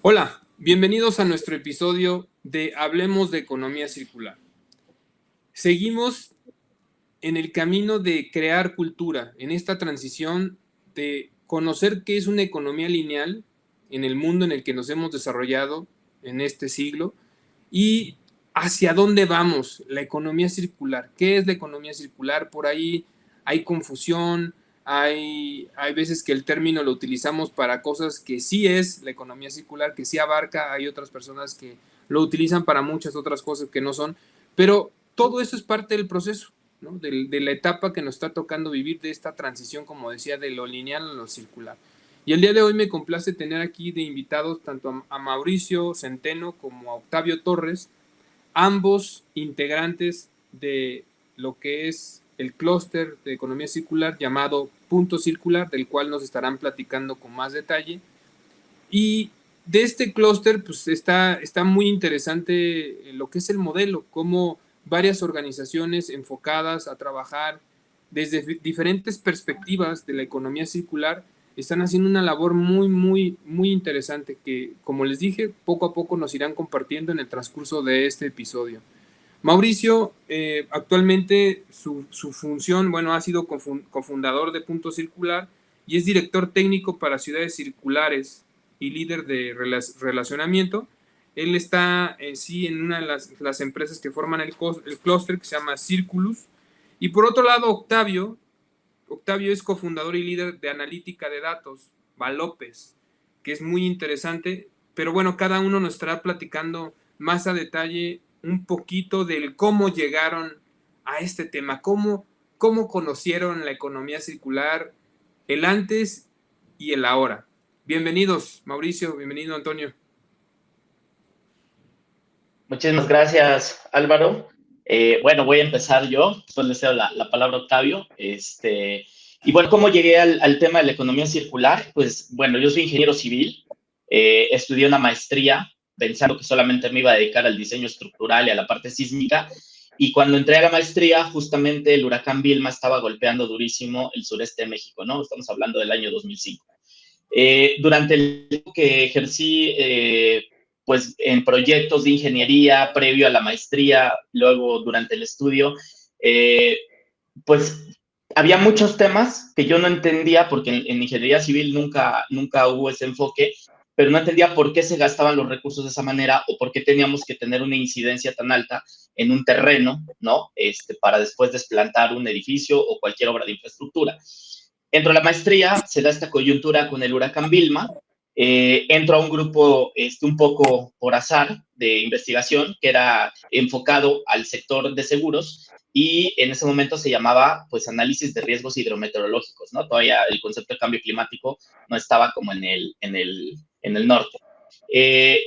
Hola, bienvenidos a nuestro episodio de Hablemos de Economía Circular. Seguimos en el camino de crear cultura, en esta transición de conocer qué es una economía lineal en el mundo en el que nos hemos desarrollado en este siglo y hacia dónde vamos, la economía circular. ¿Qué es la economía circular? Por ahí hay confusión, hay veces que el término lo utilizamos para cosas que sí es la economía circular, que sí abarca, hay otras personas que lo utilizan para muchas otras cosas que no son, pero todo eso es parte del proceso, ¿no? De la etapa que nos está tocando vivir de esta transición, como decía, de lo lineal a lo circular. Y el día de hoy me complace tener aquí de invitados tanto a Mauricio Centeno como a Octavio Torres, ambos integrantes de lo que es el clúster de economía circular llamado Punto Circular, del cual nos estarán platicando con más detalle. Y de este clúster, pues está muy interesante lo que es el modelo, cómo varias organizaciones enfocadas a trabajar desde diferentes perspectivas de la economía circular están haciendo una labor muy interesante que, como les dije, poco a poco nos irán compartiendo en el transcurso de este episodio. Mauricio, actualmente su función, bueno, ha sido cofundador de Punto Circular y es director técnico para ciudades circulares y líder de relacionamiento. Él está sí en una de las empresas que forman el clúster que se llama Circulus. Y por otro lado, Octavio es cofundador y líder de analítica de datos, Valopes, que es muy interesante, pero bueno, cada uno nos estará platicando más a detalle un poquito del cómo llegaron a este tema, cómo conocieron la economía circular, el antes y el ahora. Bienvenidos, Mauricio, bienvenido, Antonio. Muchísimas gracias, Álvaro. Bueno, voy a empezar yo, después le cedo la palabra a Octavio. Y bueno, ¿cómo llegué al tema de la economía circular? Pues bueno, yo soy ingeniero civil, estudié una maestría pensando que solamente me iba a dedicar al diseño estructural y a la parte sísmica. Y cuando entré a la maestría, justamente el huracán Vilma estaba golpeando durísimo el sureste de México, ¿no? Estamos hablando del año 2005. Durante el tiempo que ejercí, pues en proyectos de ingeniería previo a la maestría, luego durante el estudio, eh, pues había muchos temas que yo no entendía porque en ingeniería civil nunca hubo ese enfoque, pero no entendía por qué se gastaban los recursos de esa manera o por qué teníamos que tener una incidencia tan alta en un terreno, ¿no? Para después desplantar un edificio o cualquier obra de infraestructura. Entro a la maestría, se da esta coyuntura con el huracán Vilma, entro a un grupo un poco por azar de investigación que era enfocado al sector de seguros y en ese momento se llamaba pues análisis de riesgos hidrometeorológicos, ¿no? Todavía el concepto de cambio climático no estaba como en el norte. Eh,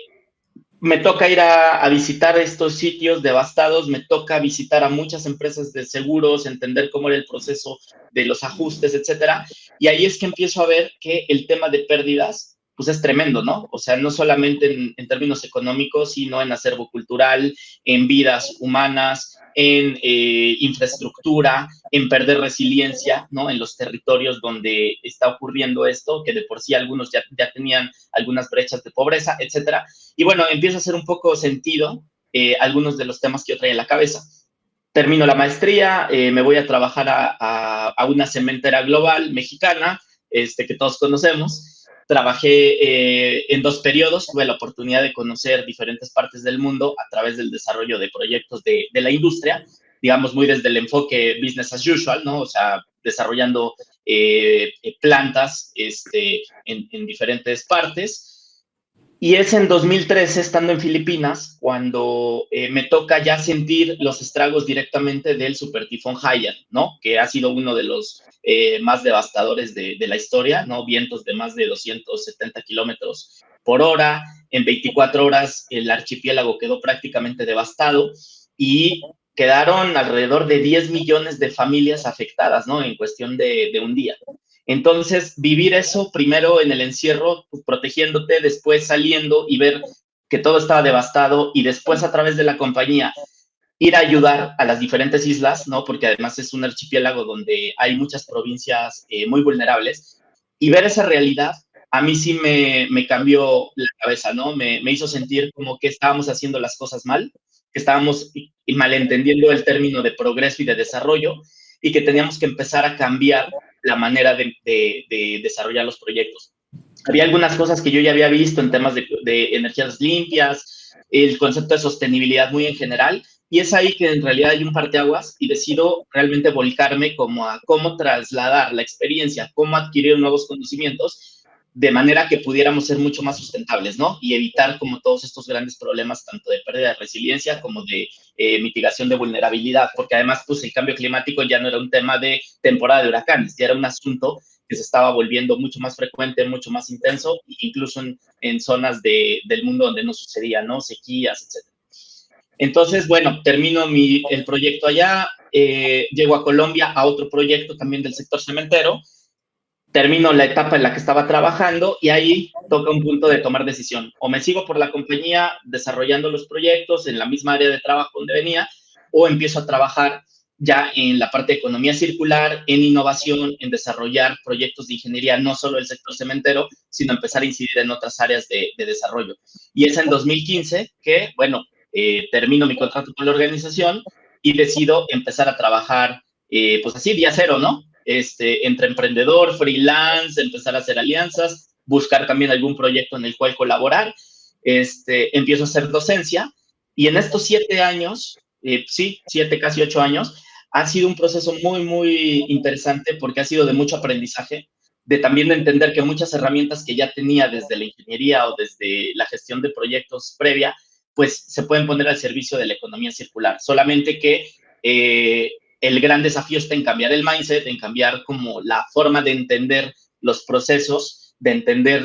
Me toca ir a visitar estos sitios devastados, me toca visitar a muchas empresas de seguros, entender cómo era el proceso de los ajustes, etcétera. Y ahí es que empiezo a ver que el tema de pérdidas, pues es tremendo, ¿no? O sea, no solamente en términos económicos, sino en acervo cultural, en vidas humanas, en infraestructura, en perder resiliencia, ¿no? En los territorios donde está ocurriendo esto, que de por sí algunos ya tenían algunas brechas de pobreza, etcétera. Y bueno, empieza a hacer un poco sentido algunos de los temas que yo traía en la cabeza. Termino la maestría, me voy a trabajar a una cementera global mexicana, que todos conocemos. Trabajé en 2 periodos, tuve la oportunidad de conocer diferentes partes del mundo a través del desarrollo de proyectos de la industria, digamos, muy desde el enfoque business as usual, ¿no? O sea, desarrollando plantas en diferentes partes. Y es en 2013, estando en Filipinas, cuando me toca ya sentir los estragos directamente del supertifón Haiyan, ¿no? Que ha sido uno de los más devastadores de la historia, ¿no? Vientos de más de 270 kilómetros por hora. En 24 horas el archipiélago quedó prácticamente devastado y quedaron alrededor de 10 millones de familias afectadas, ¿no? En cuestión de un día. Entonces, vivir eso primero en el encierro, pues, protegiéndote, después saliendo y ver que todo estaba devastado y después a través de la compañía ir a ayudar a las diferentes islas, ¿no? Porque además es un archipiélago donde hay muchas provincias muy vulnerables y ver esa realidad a mí sí me cambió la cabeza, ¿no? Me hizo sentir como que estábamos haciendo las cosas mal, que estábamos malentendiendo el término de progreso y de desarrollo, y que teníamos que empezar a cambiar la manera de desarrollar los proyectos. Había algunas cosas que yo ya había visto en temas de energías limpias, el concepto de sostenibilidad muy en general, y es ahí que en realidad hay un parteaguas y decido realmente volcarme como a cómo trasladar la experiencia, cómo adquirir nuevos conocimientos, de manera que pudiéramos ser mucho más sustentables, ¿no? Y evitar como todos estos grandes problemas, tanto de pérdida de resiliencia como de mitigación de vulnerabilidad, porque además, pues el cambio climático ya no era un tema de temporada de huracanes, ya era un asunto que se estaba volviendo mucho más frecuente, mucho más intenso, incluso en zonas del mundo donde no sucedía, ¿no? Sequías, etc. Entonces, bueno, termino el proyecto allá, llego a Colombia a otro proyecto también del sector cementero, termino la etapa en la que estaba trabajando y ahí toca un punto de tomar decisión. O me sigo por la compañía desarrollando los proyectos en la misma área de trabajo donde venía, o empiezo a trabajar ya en la parte de economía circular, en innovación, en desarrollar proyectos de ingeniería, no solo del sector cementero, sino empezar a incidir en otras áreas de desarrollo. Y es en 2015 que, bueno, termino mi contrato con la organización y decido empezar a trabajar, pues así, día cero, ¿no? Entre emprendedor, freelance, empezar a hacer alianzas, buscar también algún proyecto en el cual colaborar. Empiezo a hacer docencia y en estos 7 años, sí, 7, casi 8 años, ha sido un proceso muy, muy interesante porque ha sido de mucho aprendizaje, de también de entender que muchas herramientas que ya tenía desde la ingeniería o desde la gestión de proyectos previa, pues se pueden poner al servicio de la economía circular. Solamente que el gran desafío está en cambiar el mindset, en cambiar como la forma de entender los procesos, de entender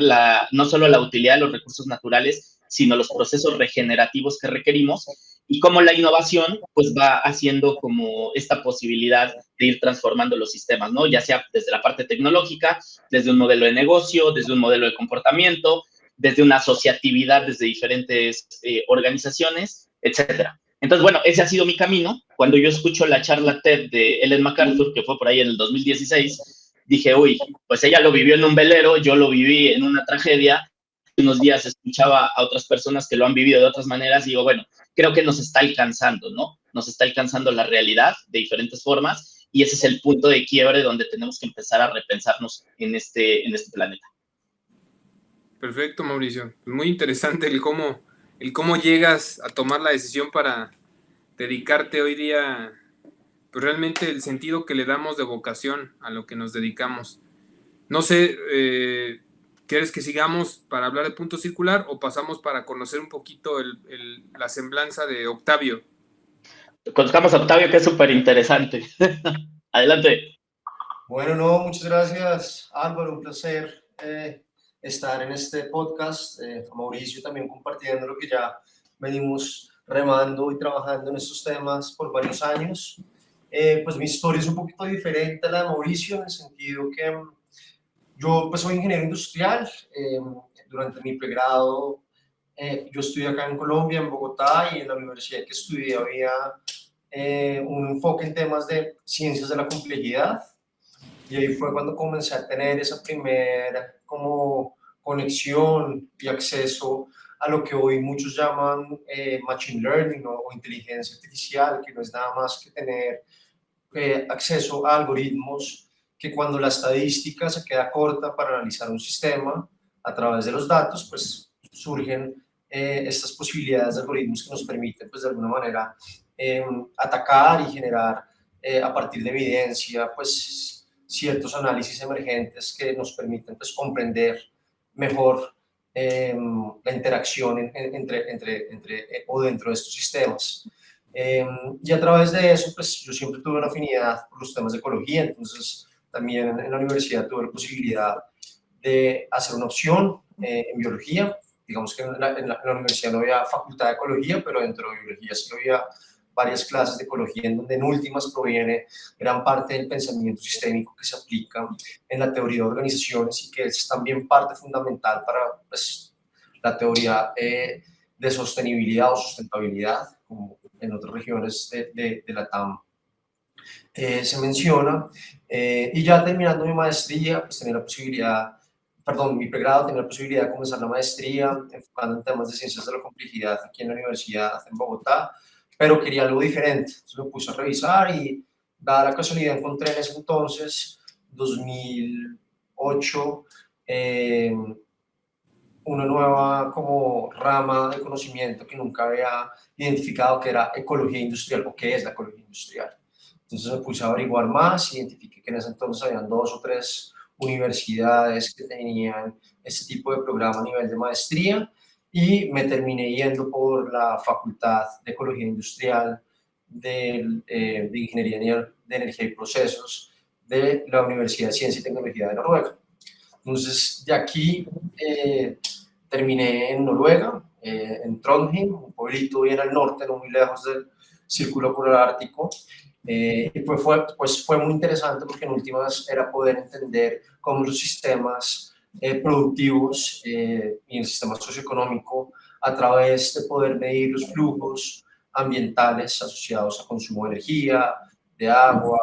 no solo la utilidad de los recursos naturales, sino los procesos regenerativos que requerimos y cómo la innovación pues va haciendo como esta posibilidad de ir transformando los sistemas, ¿no? Ya sea desde la parte tecnológica, desde un modelo de negocio, desde un modelo de comportamiento, desde una asociatividad, desde diferentes organizaciones, etcétera. Entonces, bueno, ese ha sido mi camino. Cuando yo escucho la charla TED de Ellen MacArthur, que fue por ahí en el 2016, dije, uy, pues ella lo vivió en un velero, yo lo viví en una tragedia. Unos días escuchaba a otras personas que lo han vivido de otras maneras y digo, bueno, creo que nos está alcanzando, ¿no? Nos está alcanzando la realidad de diferentes formas y ese es el punto de quiebre donde tenemos que empezar a repensarnos en este planeta. Perfecto, Mauricio. Muy interesante el cómo llegas a tomar la decisión para dedicarte hoy día, pues realmente el sentido que le damos de vocación a lo que nos dedicamos. No sé, ¿quieres que sigamos para hablar de punto circular o pasamos para conocer un poquito la semblanza de Octavio? Conozcamos a Octavio, que es súper interesante. Adelante. Bueno, no, muchas gracias, Álvaro, un placer estar en este podcast. A Mauricio también compartiendo lo que ya venimos remando y trabajando en estos temas por varios años. Pues mi historia es un poquito diferente a la de Mauricio en el sentido que yo pues soy ingeniero industrial. Durante mi pregrado yo estudié acá en Colombia, en Bogotá, y en la universidad que estudié había un enfoque en temas de ciencias de la complejidad. Y ahí fue cuando comencé a tener esa primera como conexión y acceso a lo que hoy muchos llaman machine learning o inteligencia artificial, que no es nada más que tener acceso a algoritmos que cuando la estadística se queda corta para analizar un sistema a través de los datos, pues surgen estas posibilidades de algoritmos que nos permiten, pues de alguna manera, atacar y generar a partir de evidencia, pues ciertos análisis emergentes que nos permiten pues comprender mejor la interacción entre o dentro de estos sistemas. Y a través de eso, pues yo siempre tuve una afinidad por los temas de ecología, entonces también en la universidad tuve la posibilidad de hacer una opción en biología. Digamos que en la universidad no había facultad de ecología, pero dentro de biología sí había varias clases de ecología en donde en últimas proviene gran parte del pensamiento sistémico que se aplica en la teoría de organizaciones y que es también parte fundamental para pues, la teoría de sostenibilidad o sustentabilidad, como en otras regiones de la TAM se menciona. Y ya terminando mi maestría, pues tenía la posibilidad perdón, mi pregrado, tenía la posibilidad de comenzar la maestría enfocando en temas de ciencias de la complejidad aquí en la universidad en Bogotá, pero quería algo diferente. Entonces me puse a revisar y, dada la casualidad, encontré en ese entonces, 2008, una nueva como rama de conocimiento que nunca había identificado, que era ecología industrial, o qué es la ecología industrial. Entonces me puse a averiguar más, identifiqué que en ese entonces habían 2 o 3 universidades que tenían este tipo de programa a nivel de maestría, y me terminé yendo por la Facultad de Ecología Industrial de Ingeniería de Energía y Procesos de la Universidad de Ciencia y Tecnología de Noruega. Entonces, de aquí terminé en Noruega, en Trondheim, un pueblito bien al norte, no muy lejos del Círculo Polar Ártico. Y pues fue muy interesante, porque en últimas era poder entender cómo los sistemas productivos y el sistema socioeconómico, a través de poder medir los flujos ambientales asociados a consumo de energía, de agua,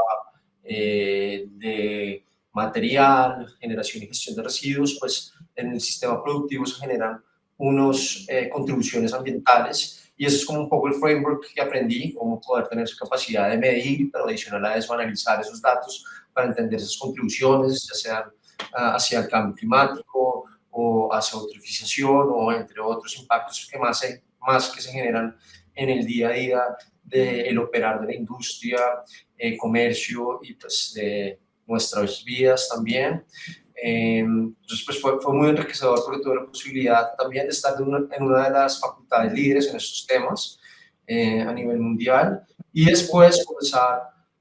de material, generación y gestión de residuos, pues en el sistema productivo se generan unas contribuciones ambientales, y eso es como un poco el framework que aprendí, cómo poder tener esa capacidad de medir, pero adicional a eso analizar esos datos para entender esas contribuciones, ya sean hacia el cambio climático o hacia eutrofización, o entre otros impactos más que se generan en el día a día del operar de la industria, comercio y pues de nuestras vidas también. Entonces pues fue muy enriquecedor, porque tuve la posibilidad también de estar en una de las facultades líderes en estos temas a nivel mundial, y después comenzar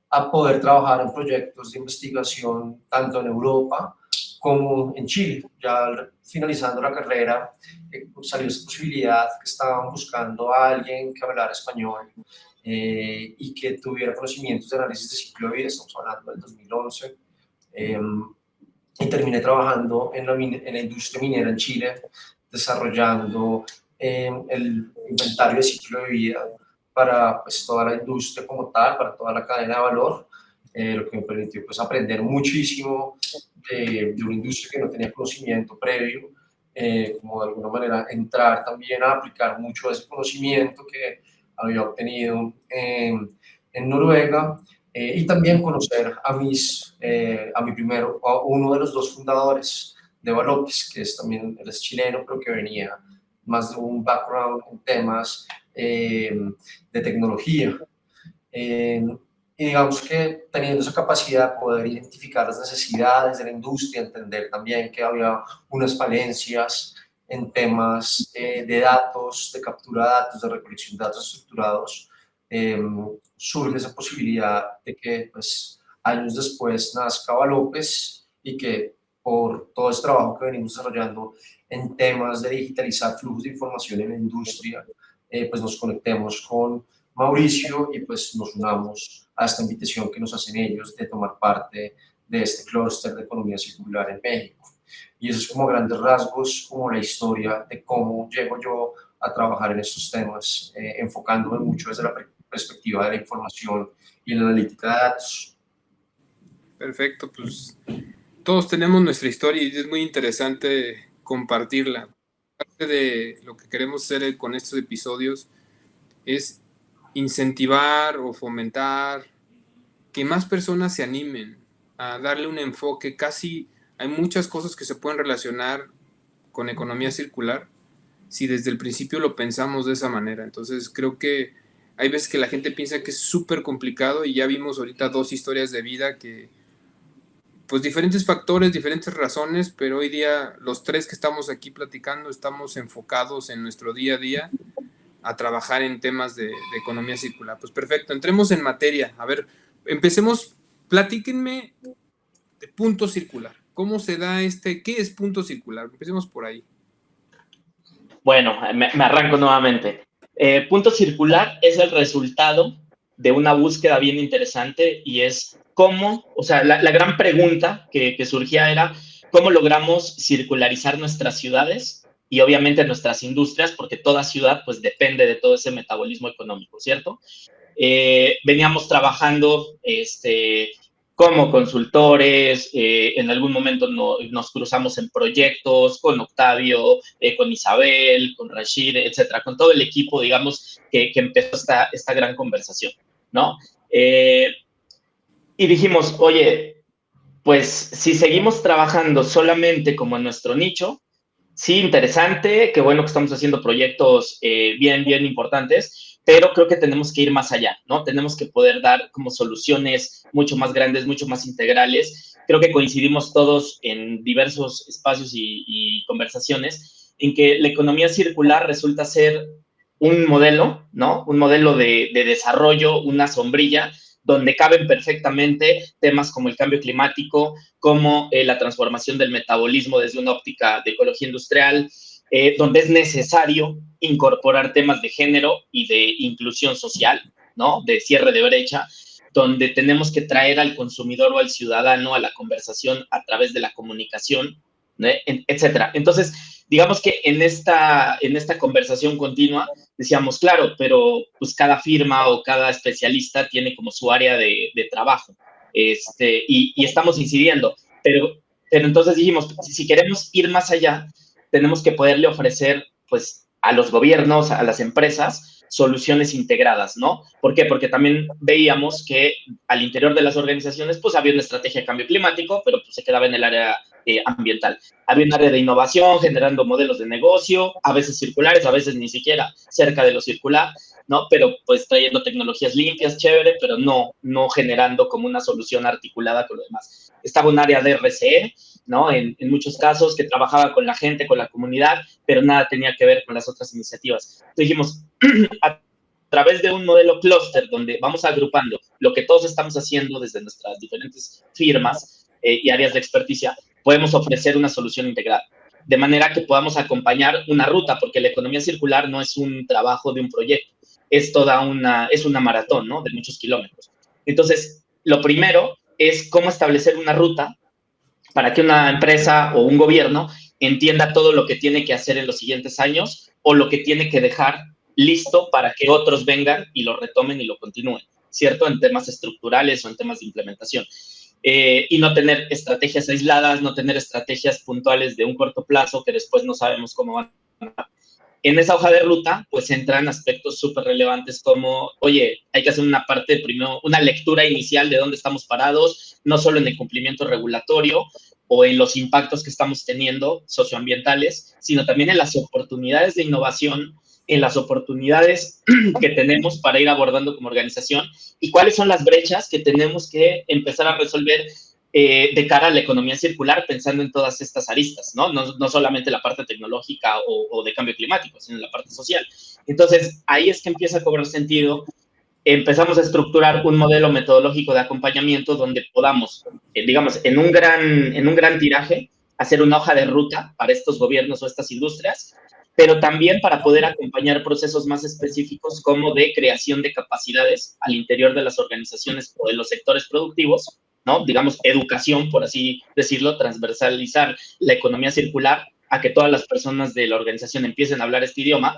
a poder trabajar en proyectos de investigación tanto en Europa como en Chile. Ya finalizando la carrera, salió esta posibilidad que estaban buscando a alguien que hablara español y que tuviera conocimientos de análisis de ciclo de vida. Estamos hablando del 2011. Y terminé trabajando en la industria minera en Chile, desarrollando el inventario de ciclo de vida para pues, toda la industria como tal, para toda la cadena de valor, lo que me permitió pues, aprender muchísimo de una industria que no tenía conocimiento previo, como de alguna manera entrar también a aplicar mucho de ese conocimiento que había obtenido en Noruega. Y también conocer a uno de los 2 fundadores de Valopis, que es también, él es chileno, pero que venía más de un background en temas de tecnología. Y digamos que teniendo esa capacidad de poder identificar las necesidades de la industria, entender también que había unas falencias en temas de datos, de captura de datos, de recolección de datos estructurados, surge esa posibilidad de que pues, años después nazca Valopes, y que por todo este trabajo que venimos desarrollando en temas de digitalizar flujos de información en la industria, pues nos conectemos con Mauricio y pues nos unamos a esta invitación que nos hacen ellos de tomar parte de este clúster de economía circular en México. Y eso es como grandes rasgos, como la historia de cómo llego yo a trabajar en estos temas, enfocándome mucho desde la perspectiva de la información y la analítica de datos. Perfecto, pues todos tenemos nuestra historia y es muy interesante compartirla. Parte de lo que queremos hacer con estos episodios es incentivar o fomentar que más personas se animen a darle un enfoque. Casi hay muchas cosas que se pueden relacionar con economía circular si desde el principio lo pensamos de esa manera. Entonces creo que hay veces que la gente piensa que es súper complicado, y ya vimos ahorita 2 historias de vida que, pues diferentes factores, diferentes razones, pero hoy día los 3 que estamos aquí platicando estamos enfocados en nuestro día a día a trabajar en temas de economía circular. Pues perfecto, entremos en materia. A ver, empecemos, platíquenme de punto circular. ¿Cómo se da qué es punto circular? Empecemos por ahí. Bueno, me arranco nuevamente. Punto circular es el resultado de una búsqueda bien interesante, y es cómo, o sea, la gran pregunta que surgía era cómo logramos circularizar nuestras ciudades y obviamente nuestras industrias, porque toda ciudad pues depende de todo ese metabolismo económico, ¿cierto? Veníamos trabajando como consultores, en algún momento nos cruzamos en proyectos con Octavio, con Isabel, con Rashid, etcétera, con todo el equipo, digamos, que empezó esta gran conversación, ¿no? Y dijimos, oye, pues si seguimos trabajando solamente como en nuestro nicho, sí, interesante, qué bueno que estamos haciendo proyectos bien importantes, pero creo que tenemos que ir más allá, ¿no? Tenemos que poder dar como soluciones mucho más grandes, mucho más integrales. Creo que coincidimos todos en diversos espacios y conversaciones en que la economía circular resulta ser un modelo, ¿no? Un modelo de desarrollo, una sombrilla, donde caben perfectamente temas como el cambio climático, como la transformación del metabolismo desde una óptica de ecología industrial, donde es necesario incorporar temas de género y de inclusión social, ¿no? De cierre de brecha, donde tenemos que traer al consumidor o al ciudadano a la conversación a través de la comunicación, ¿no? Etcétera. Entonces, digamos que en esta conversación continua decíamos, claro, pero pues cada firma o cada especialista tiene como su área de trabajo, y estamos incidiendo, pero entonces dijimos, si queremos ir más allá, tenemos que poderle ofrecer, pues, a los gobiernos, a las empresas, soluciones integradas, ¿no? ¿Por qué? Porque también veíamos que al interior de las organizaciones, pues, había una estrategia de cambio climático, pero pues se quedaba en el área ambiental. Había un área de innovación, generando modelos de negocio, a veces circulares, a veces ni siquiera cerca de lo circular, ¿no? Pero pues trayendo tecnologías limpias, chévere, pero no generando como una solución articulada con lo demás. Estaba un área de RCE, ¿no? En muchos casos, que trabajaba con la gente, con la comunidad, pero nada tenía que ver con las otras iniciativas. Entonces dijimos, a través de un modelo clúster, donde vamos agrupando lo que todos estamos haciendo desde nuestras diferentes firmas y áreas de experticia, podemos ofrecer una solución integrada, de manera que podamos acompañar una ruta, porque la economía circular no es un trabajo de un proyecto, es una maratón, ¿no? De muchos kilómetros. Entonces, lo primero es cómo establecer una ruta para que una empresa o un gobierno entienda todo lo que tiene que hacer en los siguientes años o lo que tiene que dejar listo para que otros vengan y lo retomen y lo continúen, ¿cierto? En temas estructurales o en temas de implementación. Y no tener estrategias aisladas, no tener estrategias puntuales de un corto plazo que después no sabemos cómo van a. En esa hoja de ruta, pues entran aspectos súper relevantes como, oye, hay que hacer una parte, primero, una lectura inicial de dónde estamos parados, no solo en el cumplimiento regulatorio o en los impactos que estamos teniendo socioambientales, sino también en las oportunidades de innovación, en las oportunidades que tenemos para ir abordando como organización y cuáles son las brechas que tenemos que empezar a resolver de cara a la economía circular, pensando en todas estas aristas, ¿no? No solamente la parte tecnológica o de cambio climático, sino la parte social. Entonces, ahí es que empieza a cobrar sentido. Empezamos a estructurar un modelo metodológico de acompañamiento donde podamos, digamos, en un gran tiraje, hacer una hoja de ruta para estos gobiernos o estas industrias, pero también para poder acompañar procesos más específicos como de creación de capacidades al interior de las organizaciones o de los sectores productivos, ¿no? Digamos, educación, por así decirlo, transversalizar la economía circular a que todas las personas de la organización empiecen a hablar este idioma,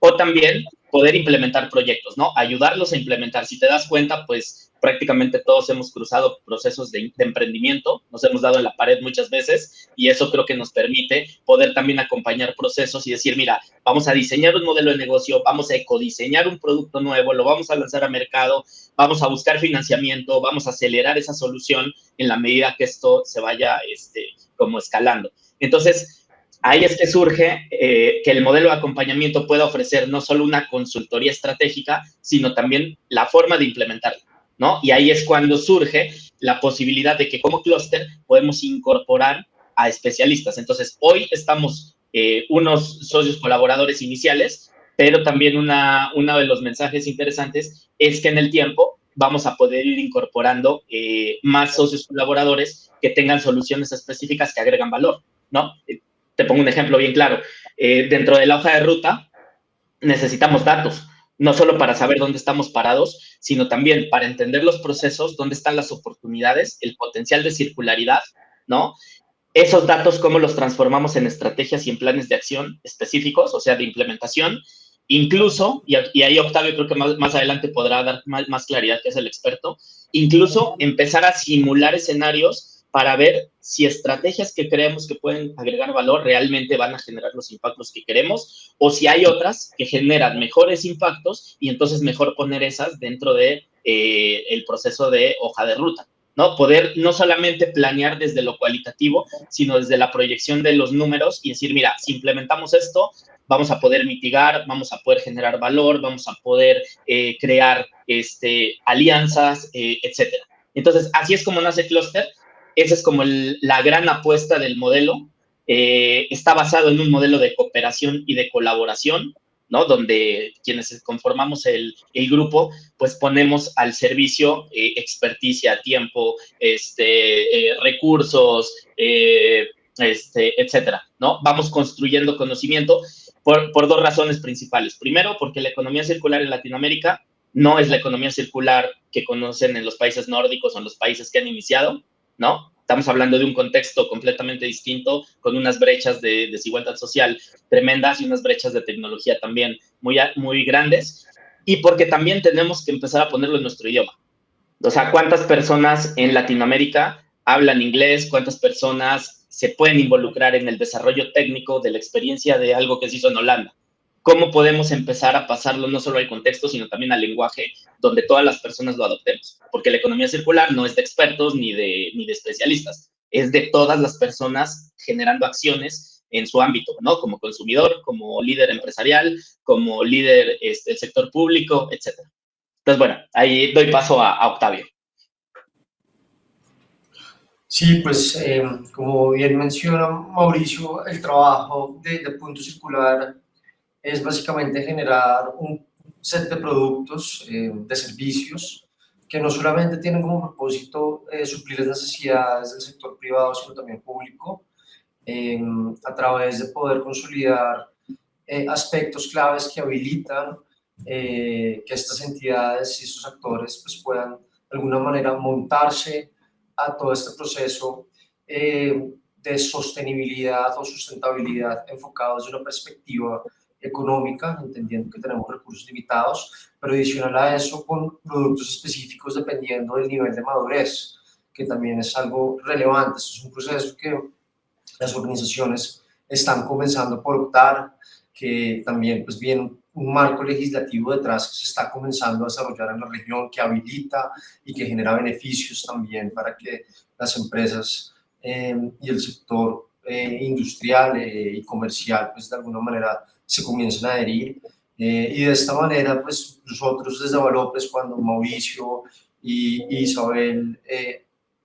o también poder implementar proyectos, ¿no? Ayudarlos a implementar. Si te das cuenta, pues prácticamente todos hemos cruzado procesos de emprendimiento, nos hemos dado en la pared muchas veces y eso creo que nos permite poder también acompañar procesos y decir, mira, vamos a diseñar un modelo de negocio, vamos a ecodiseñar un producto nuevo, lo vamos a lanzar a mercado, vamos a buscar financiamiento, vamos a acelerar esa solución en la medida que esto se vaya como escalando. Entonces, ahí es que surge que el modelo de acompañamiento pueda ofrecer no solo una consultoría estratégica, sino también la forma de implementarla, ¿no? Y ahí es cuando surge la posibilidad de que como clúster podemos incorporar a especialistas. Entonces, hoy estamos unos socios colaboradores iniciales, pero también uno de los mensajes interesantes es que en el tiempo vamos a poder ir incorporando más socios colaboradores que tengan soluciones específicas que agregan valor, ¿no? Te pongo un ejemplo bien claro. Dentro de la hoja de ruta necesitamos datos, no solo para saber dónde estamos parados, sino también para entender los procesos, dónde están las oportunidades, el potencial de circularidad, ¿no? Esos datos, cómo los transformamos en estrategias y en planes de acción específicos, o sea, de implementación, incluso, y ahí Octavio creo que más adelante podrá dar más claridad, que es el experto, incluso empezar a simular escenarios para ver si estrategias que creemos que pueden agregar valor realmente van a generar los impactos que queremos, o si hay otras que generan mejores impactos y entonces mejor poner esas dentro de el proceso de hoja de ruta, ¿no? Poder no solamente planear desde lo cualitativo, sino desde la proyección de los números y decir, mira, si implementamos esto, vamos a poder mitigar, vamos a poder generar valor, vamos a poder crear alianzas, etcétera. Entonces, así es como nace Cluster. Esa es como la gran apuesta del modelo. Está basado en un modelo de cooperación y de colaboración, ¿no? Donde quienes conformamos el grupo, pues ponemos al servicio experticia, tiempo, recursos, etcétera, ¿no? Vamos construyendo conocimiento por dos razones principales. Primero, porque la economía circular en Latinoamérica no es la economía circular que conocen en los países nórdicos o en los países que han iniciado, ¿no? Estamos hablando de un contexto completamente distinto, con unas brechas de desigualdad social tremendas y unas brechas de tecnología también muy grandes, y porque también tenemos que empezar a ponerlo en nuestro idioma. O sea, ¿cuántas personas en Latinoamérica hablan inglés? ¿Cuántas personas se pueden involucrar en el desarrollo técnico de la experiencia de algo que se hizo en Holanda? ¿Cómo podemos empezar a pasarlo no solo al contexto, sino también al lenguaje donde todas las personas lo adoptemos? Porque la economía circular no es de expertos ni de especialistas, es de todas las personas generando acciones en su ámbito, ¿no? Como consumidor, como líder empresarial, como líder del sector público, etcétera. Entonces, bueno, ahí doy paso a Octavio. Sí, pues como bien menciona Mauricio, el trabajo de Punto Circular es básicamente generar un set de productos, de servicios, que no solamente tienen como propósito suplir las necesidades del sector privado, sino también público, a través de poder consolidar aspectos claves que habilitan que estas entidades y estos actores pues, puedan de alguna manera montarse a todo este proceso de sostenibilidad o sustentabilidad enfocado desde una perspectiva económica, entendiendo que tenemos recursos limitados, pero adicional a eso con productos específicos dependiendo del nivel de madurez, que también es algo relevante. Esto es un proceso que las organizaciones están comenzando por optar, que también pues viene un marco legislativo detrás que se está comenzando a desarrollar en la región, que habilita y que genera beneficios también para que las empresas y el sector industrial y comercial pues de alguna manera se comiencen a adherir. Y de esta manera pues nosotros desde Avalopes, cuando Mauricio y Isabel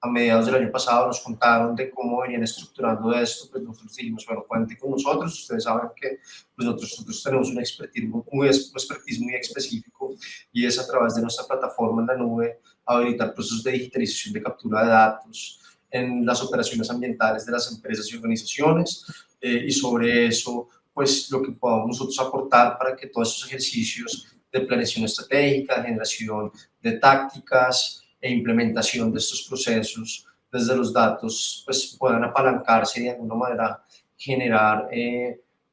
a mediados del año pasado nos contaron de cómo venían estructurando esto, pues nosotros dijimos, bueno, cuenten con nosotros, ustedes saben que pues nosotros tenemos un expertise muy específico y es a través de nuestra plataforma en la nube habilitar procesos de digitalización de captura de datos en las operaciones ambientales de las empresas y organizaciones y sobre eso, pues lo que podamos nosotros aportar para que todos esos ejercicios de planeación estratégica, de generación de tácticas, e implementación de estos procesos desde los datos pues puedan apalancarse y de alguna manera generar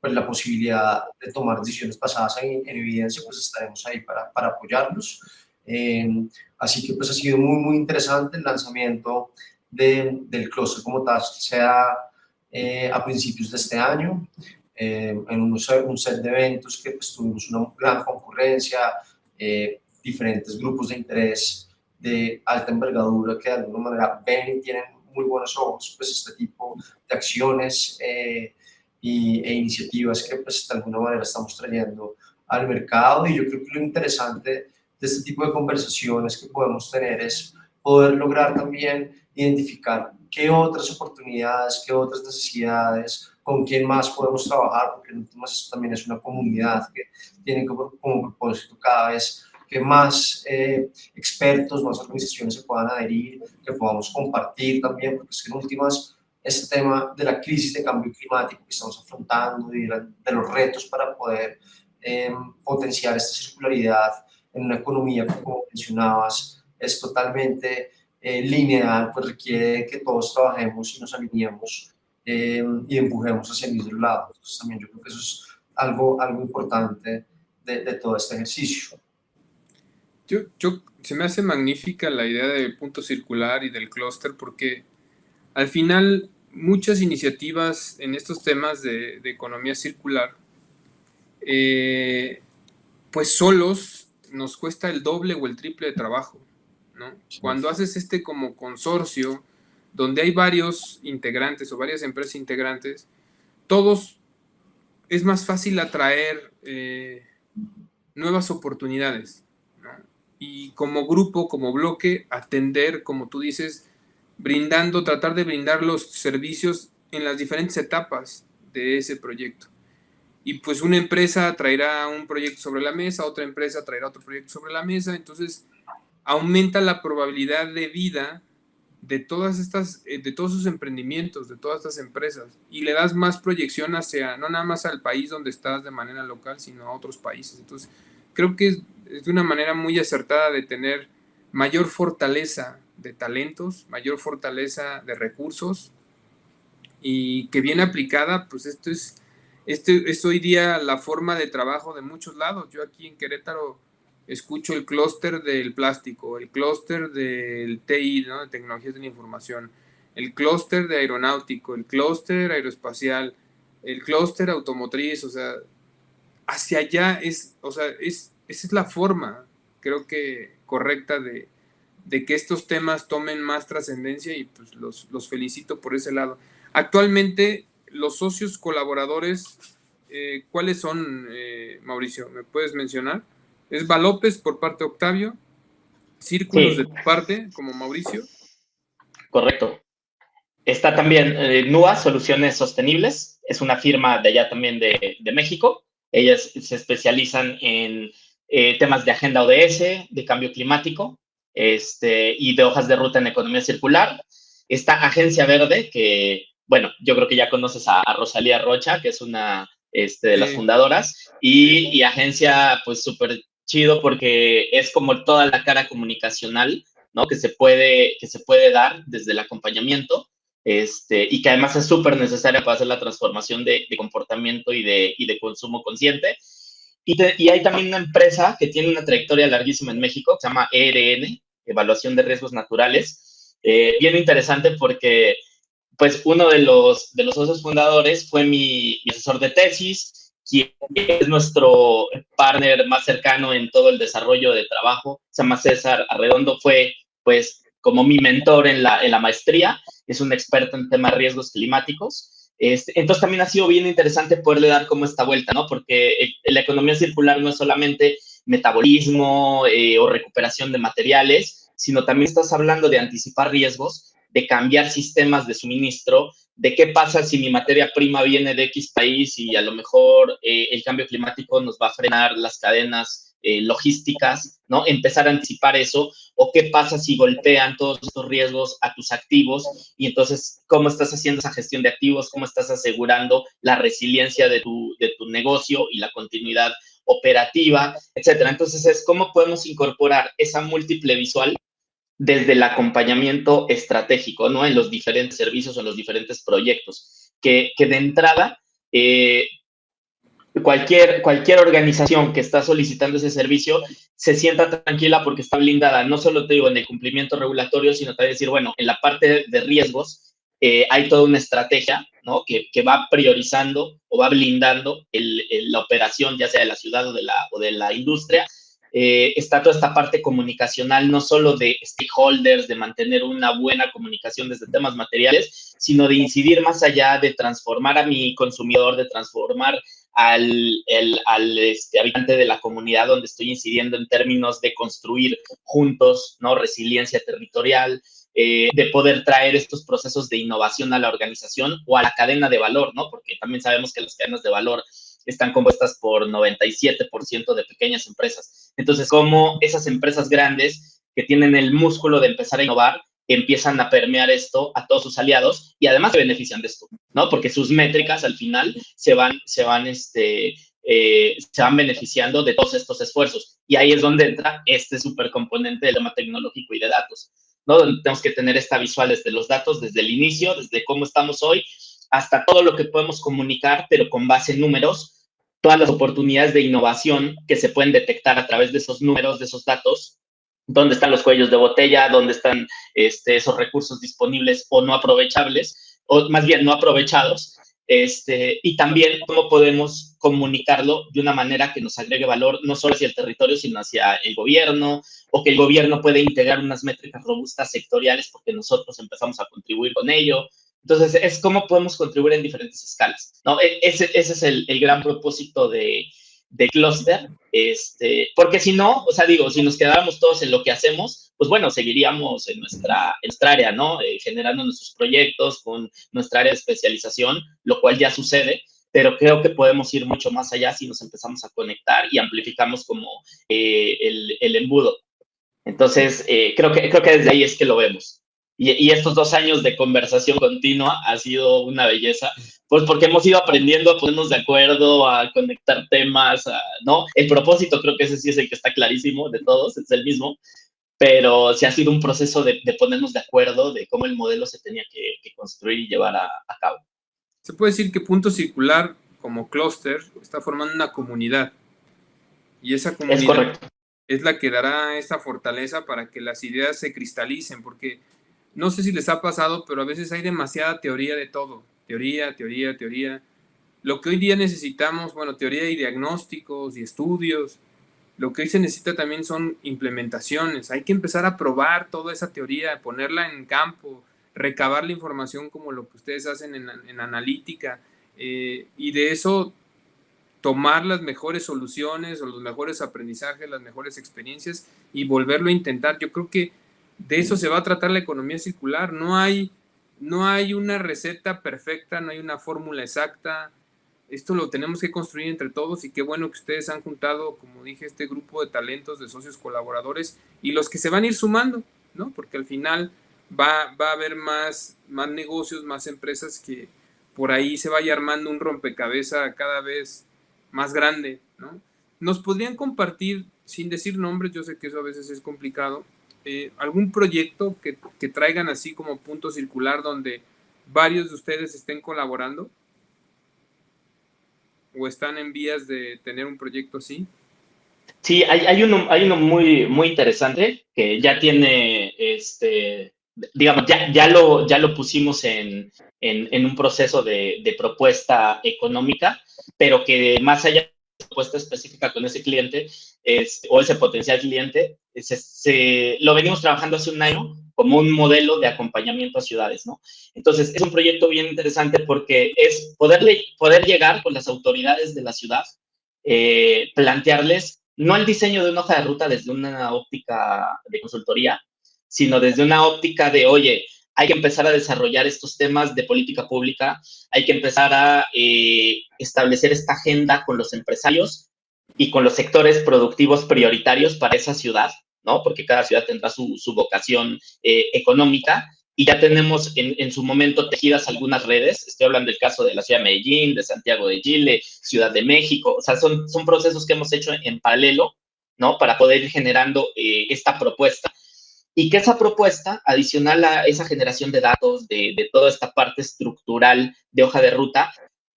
pues la posibilidad de tomar decisiones basadas en evidencia, pues estaremos ahí para apoyarlos. Así que pues ha sido muy interesante el lanzamiento del clúster como tal, sea a principios de este año, en un set de eventos que pues, tuvimos una gran concurrencia, diferentes grupos de interés de alta envergadura que de alguna manera ven y tienen muy buenos ojos pues este tipo de acciones e iniciativas que pues de alguna manera estamos trayendo al mercado. Y yo creo que lo interesante de este tipo de conversaciones que podemos tener es poder lograr también identificar qué otras oportunidades, qué otras necesidades, con quién más podemos trabajar, porque en últimas esto también es una comunidad que tiene como propósito cada vez que más expertos, más organizaciones se puedan adherir, que podamos compartir también, porque es que en últimas este tema de la crisis de cambio climático que estamos afrontando y de los retos para poder potenciar esta circularidad en una economía que, como mencionabas, es totalmente lineal, pues requiere que todos trabajemos y nos alineemos y empujemos hacia el mismo lado. Entonces también yo creo que eso es algo importante de todo este ejercicio. Se me hace magnífica la idea del punto circular y del clúster, porque al final muchas iniciativas en estos temas de economía circular, pues solos nos cuesta el doble o el triple de trabajo, ¿no? Sí. Cuando haces como consorcio, donde hay varios integrantes o varias empresas integrantes, todos es más fácil atraer nuevas oportunidades, ¿no? Y como grupo, como bloque, atender, como tú dices, tratar de brindar los servicios en las diferentes etapas de ese proyecto. Y pues una empresa traerá un proyecto sobre la mesa, otra empresa traerá otro proyecto sobre la mesa, entonces aumenta la probabilidad de vida de todos esos emprendimientos, de todas estas empresas, y le das más proyección hacia, no nada más al país donde estás de manera local, sino a otros países. Entonces, creo que es una manera muy acertada de tener mayor fortaleza de talentos, mayor fortaleza de recursos, y que bien aplicada, pues esto es hoy día la forma de trabajo de muchos lados. Yo aquí en Querétaro escucho el clúster del plástico, el clúster del TI, ¿no? De tecnologías de la información, el clúster de aeronáutico, el clúster aeroespacial, el clúster automotriz, o sea, hacia allá esa es la forma, creo que correcta de que estos temas tomen más trascendencia, y pues los felicito por ese lado. Actualmente, los socios colaboradores, ¿cuáles son, Mauricio? ¿Me puedes mencionar? ¿Es Valópez por parte de Octavio? ¿Círculos de tu parte, como Mauricio? Correcto. Está también NUA, Soluciones Sostenibles, es una firma de allá también de México. Ellas se especializan en temas de agenda ODS, de cambio climático, y de hojas de ruta en economía circular. Está Agencia Verde, que, bueno, yo creo que ya conoces a Rosalía Rocha, que es una de las fundadoras, y Agencia, pues súper chido porque es como toda la cara comunicacional, ¿no? que se puede dar desde el acompañamiento, y que además es súper necesaria para hacer la transformación de comportamiento y de consumo consciente. Y hay también una empresa que tiene una trayectoria larguísima en México, que se llama ERN, Evaluación de Riesgos Naturales. Bien interesante porque, pues, uno de los socios fundadores fue mi asesor de tesis, quien es nuestro partner más cercano en todo el desarrollo de trabajo. Se llama César Arredondo, fue, pues, como mi mentor en la maestría. Es un experto en temas de riesgos climáticos. Entonces también ha sido bien interesante poderle dar como esta vuelta, ¿no? Porque la economía circular no es solamente metabolismo o recuperación de materiales, sino también estás hablando de anticipar riesgos, de cambiar sistemas de suministro, de qué pasa si mi materia prima viene de X país y a lo mejor el cambio climático nos va a frenar las cadenas logísticas, ¿no? Empezar a anticipar eso, o qué pasa si golpean todos estos riesgos a tus activos, y entonces cómo estás haciendo esa gestión de activos, cómo estás asegurando la resiliencia de tu negocio y la continuidad operativa, etcétera. Entonces es cómo podemos incorporar esa múltiple visual desde el acompañamiento estratégico, ¿no? En los diferentes servicios o en los diferentes proyectos, que de entrada cualquier organización que está solicitando ese servicio se sienta tranquila porque está blindada, no solo te digo en el cumplimiento regulatorio, sino también decir, bueno, en la parte de riesgos hay toda una estrategia, ¿no? que va priorizando o va blindando la operación, ya sea de la ciudad o de la industria. Está toda esta parte comunicacional, no solo de stakeholders, de mantener una buena comunicación desde temas materiales, sino de incidir más allá, de transformar a mi consumidor, de transformar al habitante de la comunidad donde estoy incidiendo en términos de construir juntos, ¿no? Resiliencia territorial, de poder traer estos procesos de innovación a la organización o a la cadena de valor, ¿no? Porque también sabemos que las cadenas de valor están compuestas por 97% de pequeñas empresas. Entonces, como esas empresas grandes que tienen el músculo de empezar a innovar, empiezan a permear esto a todos sus aliados y además se benefician de esto, ¿no? Porque sus métricas al final se van beneficiando de todos estos esfuerzos. Y ahí es donde entra este supercomponente del tema tecnológico y de datos, ¿no? Donde tenemos que tener esta visual desde los datos, desde el inicio, desde cómo estamos hoy, hasta todo lo que podemos comunicar, pero con base en números, todas las oportunidades de innovación que se pueden detectar a través de esos números, de esos datos, dónde están los cuellos de botella, dónde están esos recursos disponibles o no aprovechables, o más bien no aprovechados, y también cómo podemos comunicarlo de una manera que nos agregue valor, no solo hacia el territorio, sino hacia el gobierno, o que el gobierno puede integrar unas métricas robustas sectoriales porque nosotros empezamos a contribuir con ello. Entonces, es cómo podemos contribuir en diferentes escalas, ¿no? Ese es el gran propósito de Cluster, porque si no, o sea, digo, si nos quedáramos todos en lo que hacemos, pues bueno, seguiríamos en nuestra área, ¿no? Generando nuestros proyectos con nuestra área de especialización, lo cual ya sucede, pero creo que podemos ir mucho más allá si nos empezamos a conectar y amplificamos como el embudo. Entonces, creo que desde ahí es que lo vemos. Y estos 2 años de conversación continua ha sido una belleza, pues porque hemos ido aprendiendo a ponernos de acuerdo, a conectar temas, ¿no? El propósito creo que ese sí es el que está clarísimo de todos, es el mismo, pero sí ha sido un proceso de ponernos de acuerdo de cómo el modelo se tenía que construir y llevar a cabo. Se puede decir que Punto Circular, como clúster, está formando una comunidad. Y esa Es comunidad correcto. es la que dará esa fortaleza para que las ideas se cristalicen, porque no sé si les ha pasado, pero a veces hay demasiada teoría de todo. Teoría, teoría, teoría. Lo que hoy día necesitamos, bueno, teoría y diagnósticos y estudios. Lo que hoy se necesita también son implementaciones. Hay que empezar a probar toda esa teoría, ponerla en campo, recabar la información como lo que ustedes hacen en analítica, y de eso tomar las mejores soluciones o los mejores aprendizajes, las mejores experiencias y volverlo a intentar. Yo creo que de eso se va a tratar la economía circular. No hay una receta perfecta, no hay una fórmula exacta. Esto lo tenemos que construir entre todos y qué bueno que ustedes han juntado, como dije, este grupo de talentos, de socios colaboradores y los que se van a ir sumando, ¿no? Porque al final va a haber más negocios, más empresas que por ahí se vaya armando un rompecabezas cada vez más grande, ¿no? ¿Nos podrían compartir, sin decir nombres, yo sé que eso a veces es complicado, algún proyecto que traigan así como Punto Circular donde varios de ustedes estén colaborando? ¿O están en vías de tener un proyecto así? Sí, hay uno muy, muy interesante que ya tiene, digamos, ya lo pusimos en un proceso de propuesta económica, pero que más allá de la propuesta específica con ese cliente o ese potencial cliente, lo venimos trabajando hace un año como un modelo de acompañamiento a ciudades, ¿no? Entonces, es un proyecto bien interesante porque es poder llegar con las autoridades de la ciudad, plantearles no el diseño de una hoja de ruta desde una óptica de consultoría, sino desde una óptica de, oye, hay que empezar a desarrollar estos temas de política pública, hay que empezar a establecer esta agenda con los empresarios y con los sectores productivos prioritarios para esa ciudad, ¿no? Porque cada ciudad tendrá su vocación económica y ya tenemos en su momento tejidas algunas redes. Estoy hablando del caso de la ciudad de Medellín, de Santiago de Chile, Ciudad de México. O sea, son procesos que hemos hecho en paralelo, ¿no? Para poder ir generando esta propuesta. Y que esa propuesta, adicional a esa generación de datos, de toda esta parte estructural de hoja de ruta,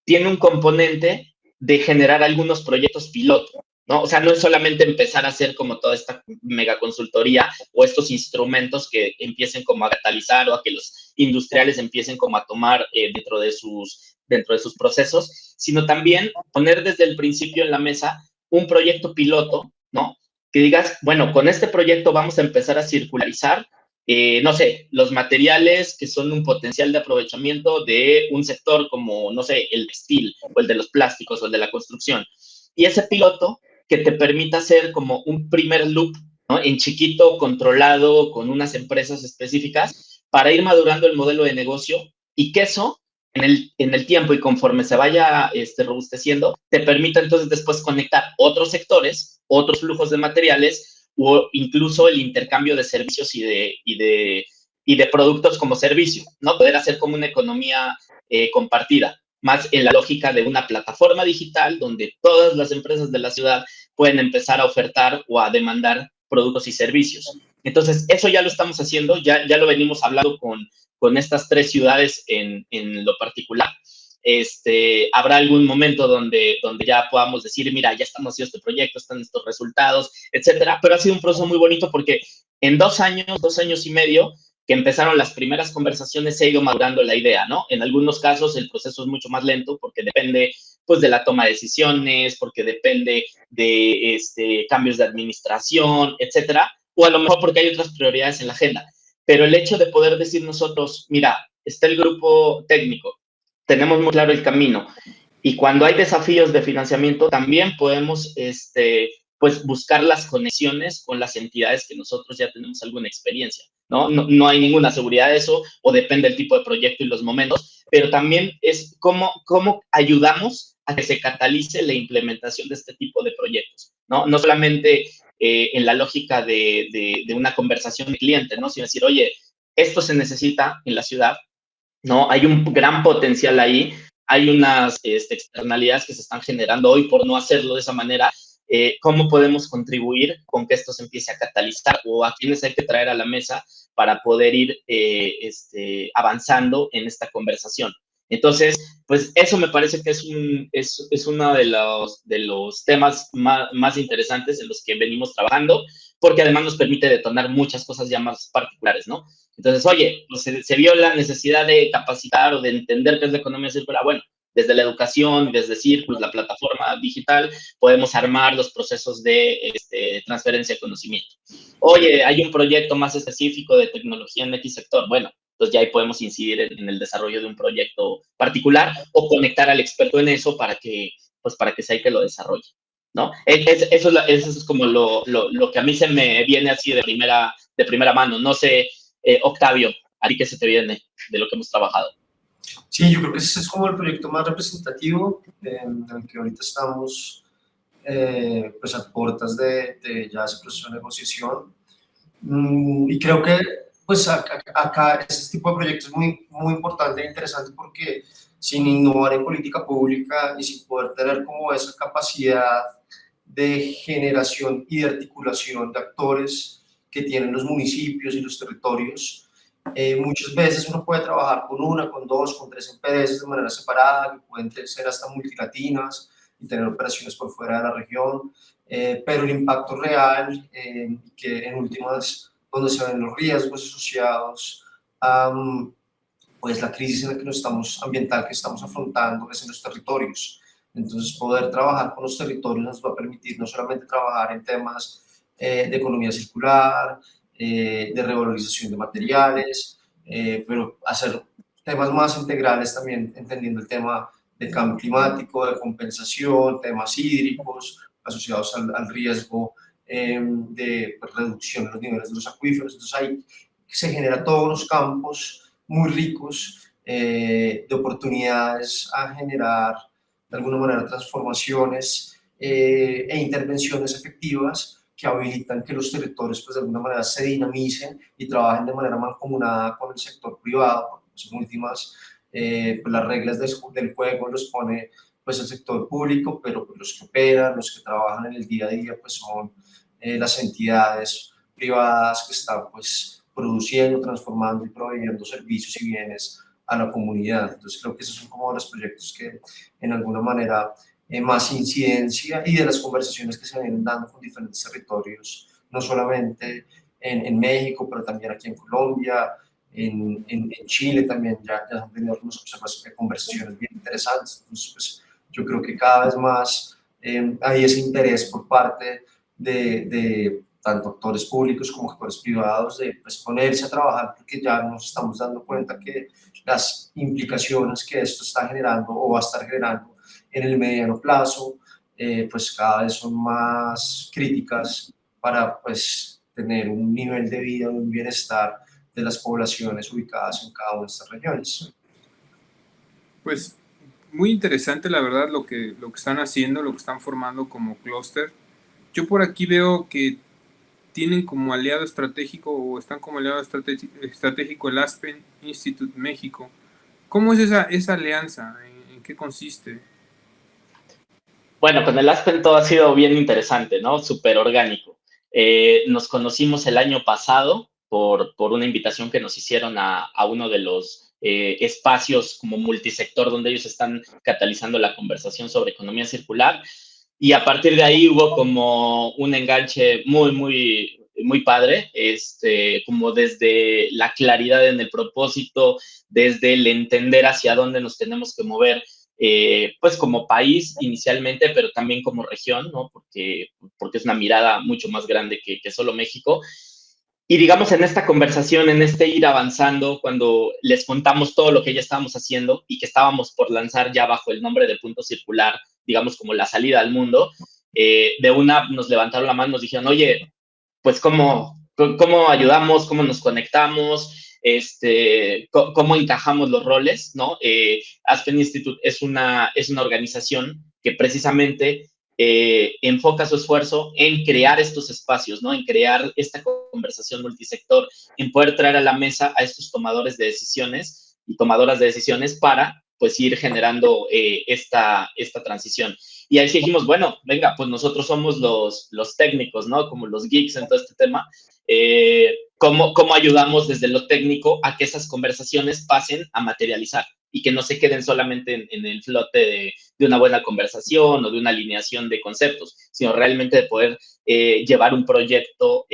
tiene un componente de generar algunos proyectos piloto, ¿no? O sea, no es solamente empezar a hacer como toda esta mega consultoría o estos instrumentos que empiecen como a catalizar o a que los industriales empiecen como a tomar dentro de sus procesos, sino también poner desde el principio en la mesa un proyecto piloto, ¿no? Que digas, bueno, con este proyecto vamos a empezar a circularizar, no sé, los materiales que son un potencial de aprovechamiento de un sector como, no sé, el textil o el de los plásticos o el de la construcción. Y ese piloto que te permita hacer como un primer loop, ¿no? En chiquito, controlado, con unas empresas específicas, para ir madurando el modelo de negocio y que eso, en el tiempo y conforme se vaya robusteciendo, te permita entonces después conectar otros sectores, otros flujos de materiales o incluso el intercambio de servicios y de productos como servicio, ¿no? Poder hacer como una economía compartida, más en la lógica de una plataforma digital donde todas las empresas de la ciudad pueden empezar a ofertar o a demandar productos y servicios. Entonces, eso ya lo estamos haciendo, ya lo venimos hablando con estas 3 ciudades en lo particular. habrá algún momento donde ya podamos decir, mira, ya estamos haciendo este proyecto, están estos resultados, etcétera. Pero ha sido un proceso muy bonito porque en 2 años y medio, que empezaron las primeras conversaciones, se ha ido madurando la idea, ¿no? En algunos casos el proceso es mucho más lento porque depende, pues, de la toma de decisiones, porque depende de cambios de administración, etcétera, o a lo mejor porque hay otras prioridades en la agenda. Pero el hecho de poder decir nosotros, mira, está el grupo técnico, tenemos muy claro el camino, y cuando hay desafíos de financiamiento también podemos, pues, buscar las conexiones con las entidades que nosotros ya tenemos alguna experiencia, ¿no? No hay ninguna seguridad de eso, o depende del tipo de proyecto y los momentos, pero también es cómo ayudamos a que se catalice la implementación de este tipo de proyectos, ¿no? No solamente en la lógica de una conversación de cliente, ¿no? Sino decir, oye, esto se necesita en la ciudad, ¿no? Hay un gran potencial ahí, hay unas externalidades que se están generando hoy por no hacerlo de esa manera. ¿Cómo podemos contribuir con que esto se empiece a catalizar, o a quiénes hay que traer a la mesa para poder ir avanzando en esta conversación? Entonces, pues eso me parece que es uno de los temas más interesantes en los que venimos trabajando, porque además nos permite detonar muchas cosas ya más particulares, ¿no? Entonces, oye, pues se vio la necesidad de capacitar o de entender qué es la economía circular. Bueno, desde la educación, desde Círculos, la plataforma digital, podemos armar los procesos de transferencia de conocimiento. Oye, hay un proyecto más específico de tecnología en X sector. Bueno, pues ya ahí podemos incidir en el desarrollo de un proyecto particular o conectar al experto en eso para que sea que lo desarrolle, ¿no? Eso es como lo que a mí se me viene así de primera mano. No sé, Octavio, ¿a ti qué se te viene de lo que hemos trabajado? Sí, yo creo que ese es como el proyecto más representativo en el que ahorita estamos, pues a puertas de ya ese proceso de negociación. Y creo que pues acá este tipo de proyectos es muy, muy importante e interesante, porque sin innovar en política pública y sin poder tener como esa capacidad de generación y de articulación de actores que tienen los municipios y los territorios, muchas veces uno puede trabajar con una, con dos, con tres EPDs de manera separada, que pueden ser hasta multilatinas y tener operaciones por fuera de la región, pero el impacto real, que en últimas, donde se ven los riesgos asociados a pues la crisis en la que nos estamos, ambiental que estamos afrontando, es en los territorios. Entonces, poder trabajar con los territorios nos va a permitir no solamente trabajar en temas de economía circular, de revalorización de materiales, pero hacer temas más integrales también, entendiendo el tema de cambio climático, de compensación, temas hídricos asociados al riesgo de reducción de los niveles de los acuíferos. Entonces ahí se genera todos los campos muy ricos de oportunidades a generar de alguna manera transformaciones e intervenciones efectivas que habilitan que los territorios pues de alguna manera se dinamicen y trabajen de manera mancomunada con el sector privado. Pues, en últimas, pues las reglas del juego los pone pues el sector público, pero pues, los que operan, los que trabajan en el día a día, pues son las entidades privadas que están pues produciendo, transformando y proveyendo servicios y bienes a la comunidad. Entonces creo que esos son como los proyectos que en alguna manera más incidencia, y de las conversaciones que se vienen dando con diferentes territorios, no solamente en México, pero también aquí en Colombia, en Chile también ya han tenido algunas conversaciones bien interesantes. Entonces, pues, yo creo que cada vez más hay ese interés por parte de tanto actores públicos como actores privados de pues, ponerse a trabajar, porque ya nos estamos dando cuenta que las implicaciones que esto está generando o va a estar generando en el mediano plazo, pues cada vez son más críticas para pues tener un nivel de vida, un bienestar de las poblaciones ubicadas en cada una de estas regiones. Pues muy interesante, la verdad, lo que están haciendo, lo que están formando como clúster. Yo por aquí veo que tienen como aliado estratégico, o están como aliado estratégico, el Aspen Institute México. ¿Cómo es esa alianza? ¿En qué consiste? Bueno, con el Aspen todo ha sido bien interesante, ¿no? Súper orgánico. Nos conocimos el año pasado por una invitación que nos hicieron a uno de los espacios como multisector donde ellos están catalizando la conversación sobre economía circular. Y a partir de ahí hubo como un enganche muy padre, como desde la claridad en el propósito, desde el entender hacia dónde nos tenemos que mover, pues como país inicialmente, pero también como región, ¿no? Porque es una mirada mucho más grande que solo México. Y digamos, en esta conversación, en este ir avanzando, cuando les contamos todo lo que ya estábamos haciendo y que estábamos por lanzar ya bajo el nombre de Punto Circular, digamos como la salida al mundo, de una nos levantaron la mano, nos dijeron, oye, pues cómo ayudamos, cómo nos conectamos, cómo encajamos los roles, ¿no? Aspen Institute es una organización que precisamente enfoca su esfuerzo en crear estos espacios, ¿no? En crear esta conversación multisector, en poder traer a la mesa a estos tomadores de decisiones y tomadoras de decisiones para, pues, ir generando esta transición. Y ahí sí dijimos, bueno, venga, pues nosotros somos los técnicos, ¿no? Como los geeks en todo este tema. ¿Cómo ayudamos desde lo técnico a que esas conversaciones pasen a materializar y que no se queden solamente en el flote de una buena conversación o de una alineación de conceptos, sino realmente de poder llevar un proyecto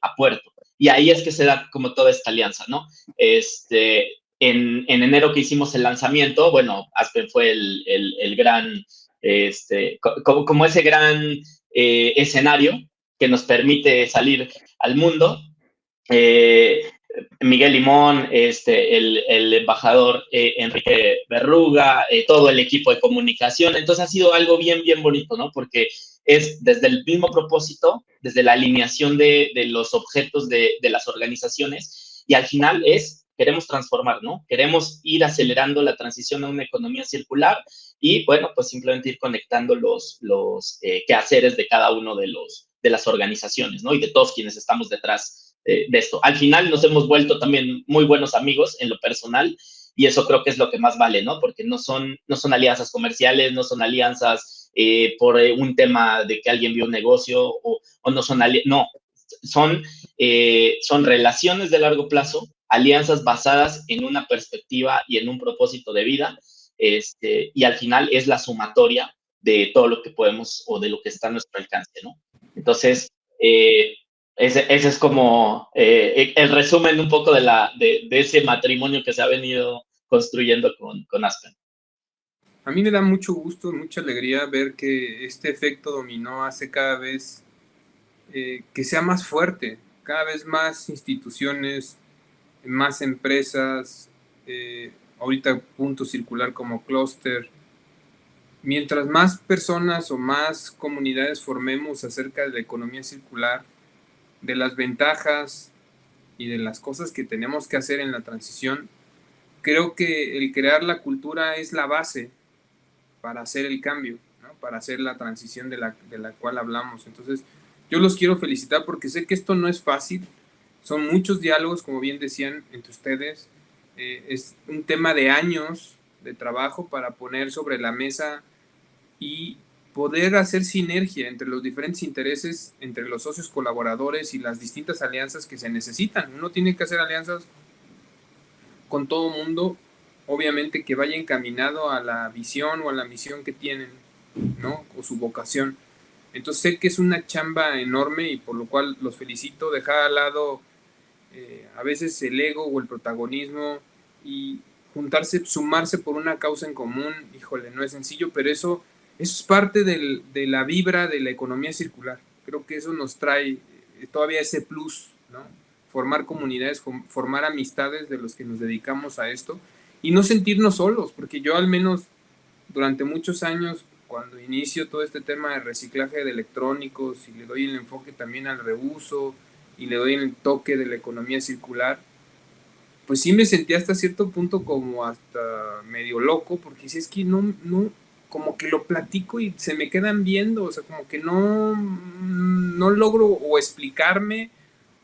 a puerto? Y ahí es que se da como toda esta alianza, ¿no? En enero que hicimos el lanzamiento, bueno, Aspen fue el gran, como ese gran escenario que nos permite salir al mundo. Miguel Limón, el embajador Enrique Berruga, todo el equipo de comunicación. Entonces ha sido algo bien bonito, ¿no? Porque es desde el mismo propósito, desde la alineación de los objetos de las organizaciones, y al final queremos transformar, ¿no? Queremos ir acelerando la transición a una economía circular y, bueno, pues simplemente ir conectando los quehaceres de cada uno de las organizaciones, ¿no? Y de todos quienes estamos detrás de esto. Al final nos hemos vuelto también muy buenos amigos en lo personal, y eso creo que es lo que más vale, ¿no? Porque no son alianzas comerciales, no son alianzas por un tema de que alguien vio un negocio, o no son no, son relaciones de largo plazo, alianzas basadas en una perspectiva y en un propósito de vida, y al final es la sumatoria de todo lo que podemos o de lo que está a nuestro alcance, ¿no? Entonces, ese es como el resumen un poco de ese matrimonio que se ha venido construyendo con Aspen. A mí me da mucho gusto, mucha alegría ver que este efecto dominó hace cada vez que sea más fuerte, cada vez más instituciones, más empresas, ahorita Punto Circular como clúster. Mientras más personas o más comunidades formemos acerca de la economía circular, de las ventajas y de las cosas que tenemos que hacer en la transición, creo que el crear la cultura es la base para hacer el cambio, ¿no? Para hacer la transición de la cual hablamos. Entonces, yo los quiero felicitar porque sé que esto no es fácil, son muchos diálogos, como bien decían, entre ustedes, es un tema de años de trabajo para poner sobre la mesa y poder hacer sinergia entre los diferentes intereses, entre los socios colaboradores y las distintas alianzas que se necesitan. Uno tiene que hacer alianzas con todo mundo, obviamente que vaya encaminado a la visión o a la misión que tienen, ¿no? O su vocación. Entonces sé que es una chamba enorme y por lo cual los felicito. Dejar al lado a veces el ego o el protagonismo y juntarse, sumarse por una causa en común, híjole, no es sencillo, pero eso es parte de la vibra de la economía circular. Creo que eso nos trae todavía ese plus, ¿no? Formar comunidades, formar amistades de los que nos dedicamos a esto y no sentirnos solos, porque yo al menos durante muchos años, cuando inicio todo este tema de reciclaje de electrónicos y le doy el enfoque también al reuso y le doy el toque de la economía circular, pues sí me sentí hasta cierto punto como hasta medio loco, porque si es que no, como que lo platico y se me quedan viendo, o sea, como que no logro o explicarme,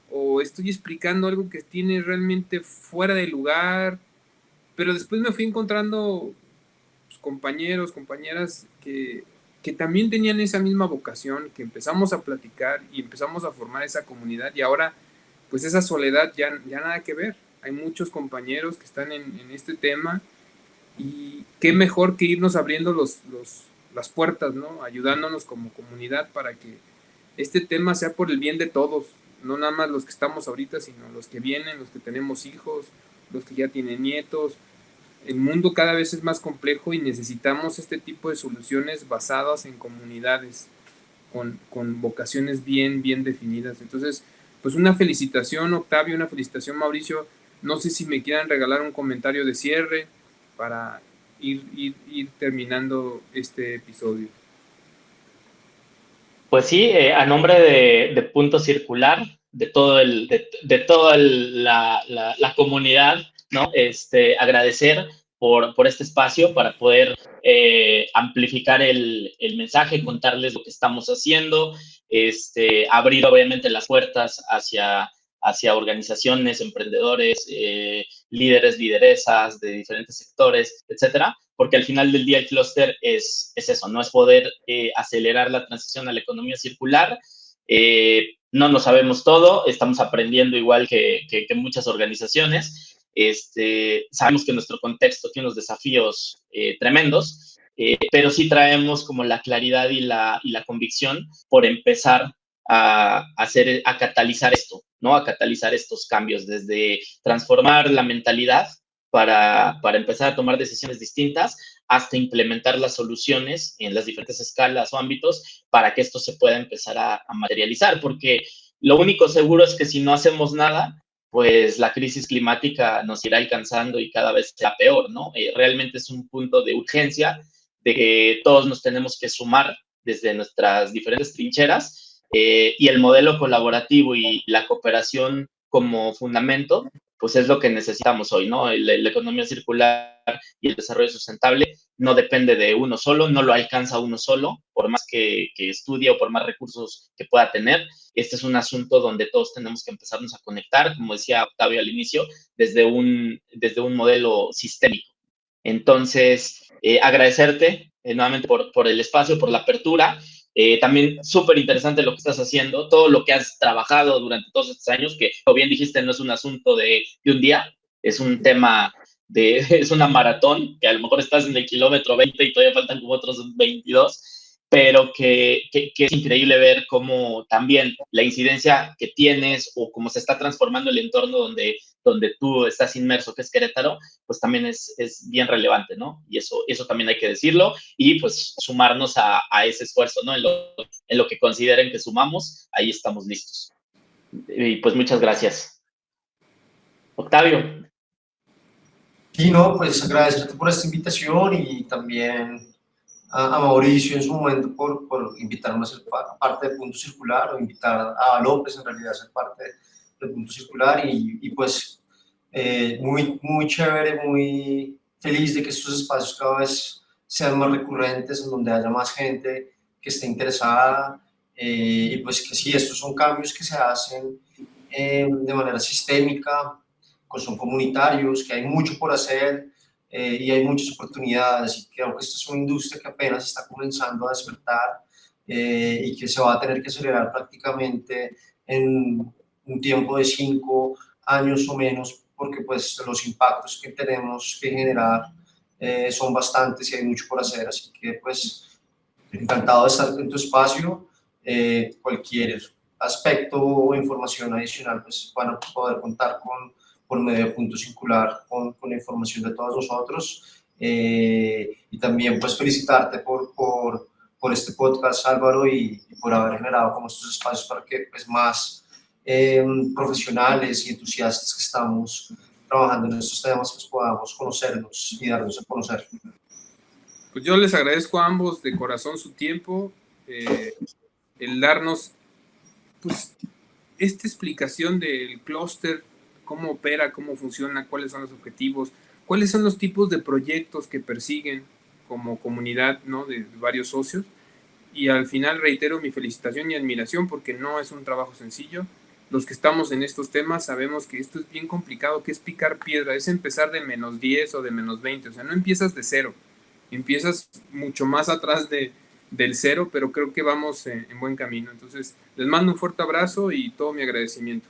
o estoy explicando algo que tiene realmente fuera de lugar, pero después me fui encontrando pues, compañeros, compañeras que también tenían esa misma vocación, que empezamos a platicar y empezamos a formar esa comunidad y ahora pues esa soledad ya nada que ver, hay muchos compañeros que están en este tema y qué mejor que irnos abriendo las puertas, ¿no? Ayudándonos como comunidad para que este tema sea por el bien de todos, no nada más los que estamos ahorita, sino los que vienen, los que tenemos hijos, los que ya tienen nietos. El mundo cada vez es más complejo y necesitamos este tipo de soluciones basadas en comunidades, con vocaciones bien definidas. Entonces, pues una felicitación, Octavio, una felicitación, Mauricio. No sé si me quieran regalar un comentario de cierre para ir terminando este episodio. Pues sí, a nombre de Punto Circular, de toda la comunidad, ¿no? Agradecer por este espacio para poder amplificar el mensaje, contarles lo que estamos haciendo, abrir obviamente las puertas hacia organizaciones, emprendedores, líderes, lideresas de diferentes sectores, etcétera, porque al final del día el clúster es eso, ¿no? Es poder acelerar la transición a la economía circular. No lo sabemos todo, estamos aprendiendo igual que muchas organizaciones. Sabemos que nuestro contexto tiene unos desafíos tremendos, pero sí traemos como la claridad y la convicción por empezar a catalizar esto, ¿no? A catalizar estos cambios, desde transformar la mentalidad para empezar a tomar decisiones distintas hasta implementar las soluciones en las diferentes escalas o ámbitos para que esto se pueda empezar a materializar, porque lo único seguro es que si no hacemos nada, pues la crisis climática nos irá alcanzando y cada vez será peor, ¿no? Realmente es un punto de urgencia de que todos nos tenemos que sumar desde nuestras diferentes trincheras, y el modelo colaborativo y la cooperación como fundamento, pues es lo que necesitamos hoy, ¿no? La economía circular y el desarrollo sustentable no depende de uno solo, no lo alcanza uno solo, por más que estudie o por más recursos que pueda tener. Este es un asunto donde todos tenemos que empezarnos a conectar, como decía Octavio al inicio, desde un modelo sistémico. Entonces, agradecerte nuevamente por el espacio, por la apertura. También súper interesante lo que estás haciendo, todo lo que has trabajado durante todos estos años, que como bien dijiste, no es un asunto de un día, es un tema es una maratón, que a lo mejor estás en el kilómetro 20 y todavía faltan como otros 22, pero que es increíble ver cómo también la incidencia que tienes o cómo se está transformando el entorno donde tú estás inmerso, que es Querétaro, pues también es bien relevante, ¿no? Y eso también hay que decirlo y pues sumarnos a ese esfuerzo, ¿no? En lo que consideren que sumamos, ahí estamos listos. Y pues muchas gracias. Octavio. Y no, pues agradecerte por esta invitación y también a Mauricio en su momento por invitarme a ser parte de Punto Circular, o invitar a López en realidad a ser parte de Punto Circular y pues muy chévere, muy feliz de que estos espacios cada vez sean más recurrentes, en donde haya más gente que esté interesada, y pues que sí, estos son cambios que se hacen de manera sistémica, son comunitarios, que hay mucho por hacer, y hay muchas oportunidades, y creo que esta es una industria que apenas está comenzando a despertar, y que se va a tener que acelerar prácticamente en un tiempo de 5 años o menos, porque pues los impactos que tenemos que generar son bastantes y hay mucho por hacer, así que pues encantado de estar en tu espacio. Cualquier aspecto o información adicional pues van a poder contar por medio de Punto Circular con la información de todos nosotros, y también pues felicitarte por este podcast, Álvaro, y por haber generado como estos espacios para que pues más profesionales y entusiastas que estamos trabajando en estos temas pues podamos conocernos y darnos a conocer. Pues yo les agradezco a ambos de corazón su tiempo, el darnos pues esta explicación del clúster, cómo opera, cómo funciona, cuáles son los objetivos, cuáles son los tipos de proyectos que persiguen como comunidad, ¿no? De varios socios. Y al final reitero mi felicitación y admiración porque no es un trabajo sencillo. Los que estamos en estos temas sabemos que esto es bien complicado, que es picar piedra, es empezar de -10 o de -20, o sea, no empiezas de cero, empiezas mucho más atrás del cero, pero creo que vamos en buen camino. Entonces, les mando un fuerte abrazo y todo mi agradecimiento.